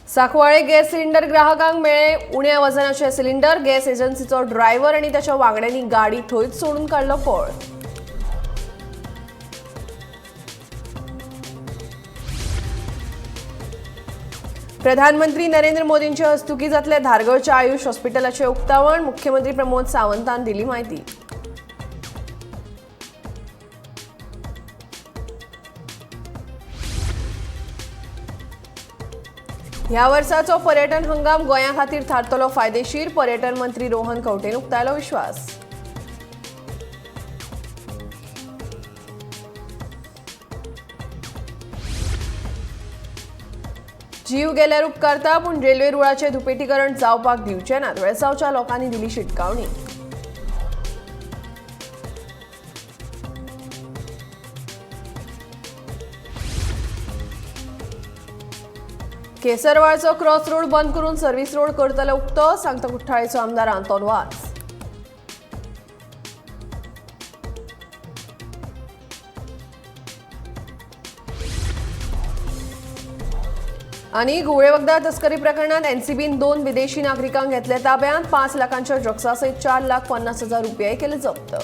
साखवाळे gas cylinder ग्राहकांक मेळे उण्या वजनाचे सिलिंडर। गॅस एजन्सीचो ड्रायव्हर आणि त्याच्या वांगड्यांनी गाडी थंयच सोडून काढलो पळ। प्रधानमंत्री नरेंद्र मोदींचे हस्तुकी जातले धारगळच्या आयुष हॉस्पिटलाचे उक्तावण। मुख्यमंत्री प्रमोद सावंतान दिली माहिती। ह्या वर्साचो पर्यटन हंगाम गोंया खातीर थारतलो फायदेशीर। पर्यटन मंत्री रोहन खंवटेन उक्तायलो विश्वास। जीव गेल्यार उपकारता पूण रेल्वे रुळाचे धुपेटीकरण जावपाक दिवचे नात। वेळसावच्या लोकांनी दिली शिटकावणी। केसरवाळचो क्रॉस रोड बंद करून सर्व्हिस रोड करतले उक्तो। सांगता कुठ्ठाळेचो आमदार आंतोन वाज। आणि गुळे वखदा तस्करी प्रकरणात एनसीबीन 2 विदेशी नागरिकांक घेतले ताब्यात। 5 लाखांच्या ड्रग्सा सयत 4,50,000 रुपये केले जप्त।